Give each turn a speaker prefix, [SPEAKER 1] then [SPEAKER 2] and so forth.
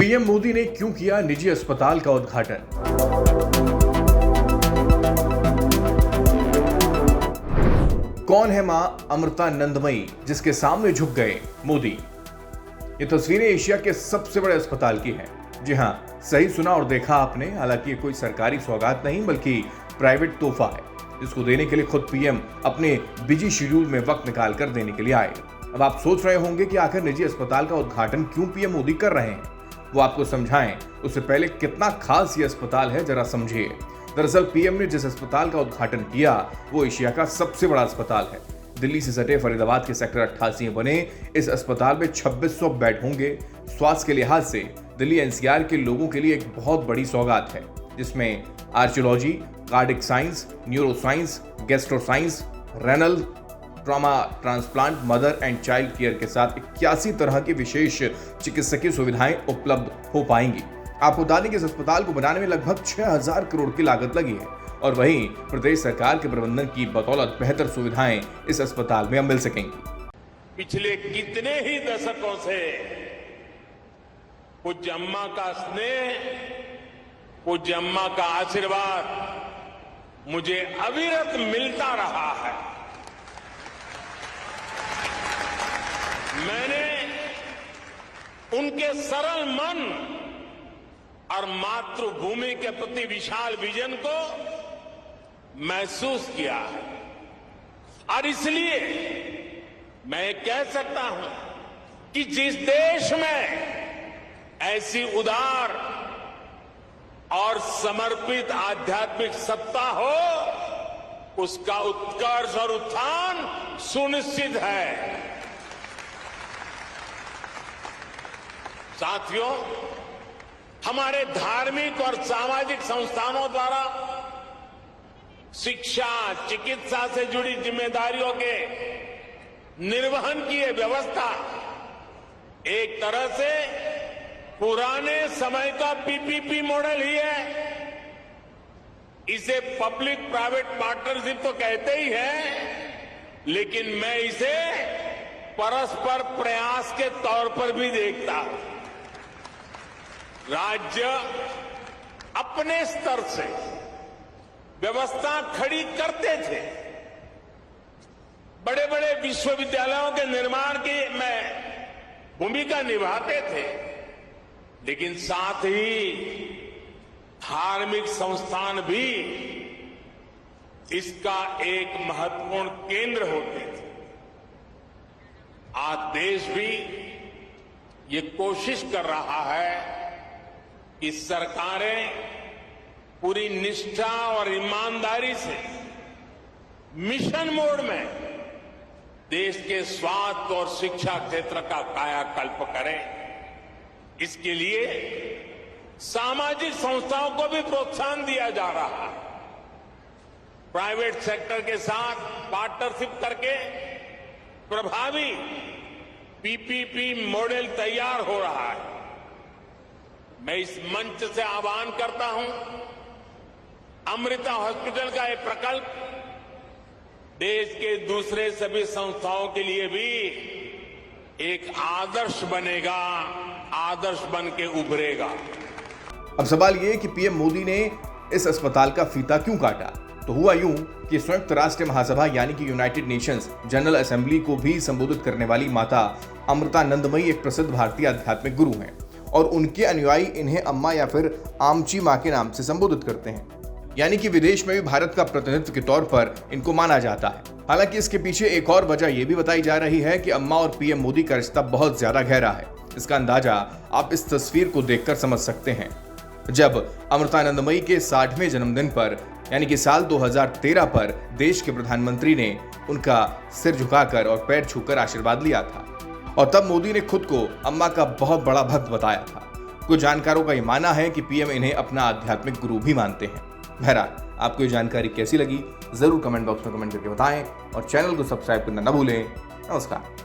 [SPEAKER 1] PM Modi ने क्यों किया निजी अस्पताल का उद्घाटन? कौन है मां अमृतानंदमयी जिसके सामने झुक गए मोदी? ये तस्वीरें एशिया के सबसे बड़े अस्पताल की हैं। जी हां, सही सुना और देखा आपने। हालांकि ये कोई सरकारी सौगात नहीं बल्कि प्राइवेट तोहफा है, जिसको देने के लिए खुद पीएम अपने बिजी शेड्यूल में वक्त निकाल कर देने के लिए आए। अब आप सोच रहे होंगे कि आखिर निजी अस्पताल का उद्घाटन क्यों पीएम मोदी कर रहे हैं। वो आपको समझाएं उससे पहले कितना खास ये अस्पताल है जरा समझिए। दरअसल पीएम ने जिस अस्पताल का उद्घाटन किया वो एशिया का सबसे बड़ा अस्पताल है। दिल्ली से सटे फरीदाबाद के सेक्टर 88 में बने इस अस्पताल में 2600 बेड होंगे। स्वास्थ्य के लिहाज से दिल्ली एनसीआर के लोगों के लिए एक बहुत बड़ी सौगात है, जिसमें archaeology, cardiac science, neuro science, gastro science, renal, trauma, transplant, mother and child care के साथ 81 तरह की विशेष चिकित्सकीय सुविधाएं उपलब्ध हो पाएंगी। आपको बता दें कि इस अस्पताल को बनाने में लगभग 6000 करोड़ की लागत लगी है और वहीं प्रदेश सरकार के प्रबंधन की बदौलत बेहतर सुविधाएं इस अस्पताल में अब मिल सकेंगी।
[SPEAKER 2] पिछले कितने ही दशकों से पूज्य अम्मा का स्नेह, पूज्य अम्मा का आशीर्वाद मुझे अविरत मिलता रहा है। मैंने उनके सरल मन और मातृभूमि के प्रति विशाल विजन को महसूस किया है और इसलिए मैं कह सकता हूं कि जिस देश में ऐसी उदार और समर्पित आध्यात्मिक सत्ता हो, उसका उत्कर्ष और उत्थान सुनिश्चित है। साथियों, हमारे धार्मिक और सामाजिक संस्थानों द्वारा शिक्षा, चिकित्सा से जुड़ी जिम्मेदारियों के निर्वहन की यह व्यवस्था एक तरह से पुराने समय का पीपीपी मॉडल ही है। इसे पब्लिक प्राइवेट पार्टनरशिप तो कहते ही है, लेकिन मैं इसे परस्पर प्रयास के तौर पर भी देखता हूं। राज्य अपने स्तर से व्यवस्था खड़ी करते थे, बड़े बड़े विश्वविद्यालयों के निर्माण की में भूमिका निभाते थे, लेकिन साथ ही धार्मिक संस्थान भी इसका एक महत्वपूर्ण केंद्र होते थे। आज देश भी ये कोशिश कर रहा है कि सरकारें पूरी निष्ठा और ईमानदारी से मिशन मोड में देश के स्वास्थ्य और शिक्षा क्षेत्र का कायाकल्प करें। इसके लिए सामाजिक संस्थाओं को भी प्रोत्साहन दिया जा रहा है। प्राइवेट सेक्टर के साथ पार्टनरशिप करके प्रभावी पीपीपी मॉडल तैयार हो रहा है। मैं इस मंच से आह्वान करता हूं, अमृता हॉस्पिटल का यह प्रकल्प देश के दूसरे सभी संस्थाओं के लिए भी एक आदर्श बनेगा, आदर्श बन के उभरेगा।
[SPEAKER 1] अब सवाल ये कि पीएम मोदी ने इस अस्पताल का फीता क्यों काटा? तो हुआ यूं कि संयुक्त राष्ट्र महासभा यानी कि यूनाइटेड नेशंस जनरल असेंबली को भी संबोधित करने वाली माता अमृतानंदमयी एक प्रसिद्ध भारतीय आध्यात्मिक गुरु हैं और उनके अनुयायी इन्हें अम्मा या फिर आमची मां के नाम से संबोधित करते हैं। यानी कि विदेश में भी भारत का प्रतिनिधित्व के तौर पर इनको माना जाता है। हालांकि इसके पीछे एक और वजह यह भी बताई जा रही है कि अम्मा और पीएम मोदी का रिश्ता बहुत ज्यादा गहरा है। इसका अंदाजा आप इस तस्वीर को देखकर समझ सकते हैं, जब अमृतानंदमयी के 60वें जन्मदिन पर यानी कि साल 2013 पर देश के प्रधानमंत्री ने उनका सिर झुकाकर और पैर छूकर आशीर्वाद लिया था और तब मोदी ने खुद को अम्मा का बहुत बड़ा भक्त बताया था। कुछ जानकारों का ये मानना है कि पीएम इन्हें अपना आध्यात्मिक गुरु भी मानते हैं। बहरहाल, आपको ये जानकारी कैसी लगी जरूर कमेंट बॉक्स में कमेंट करके बताएं और चैनल को सब्सक्राइब करना न भूलें। नमस्कार।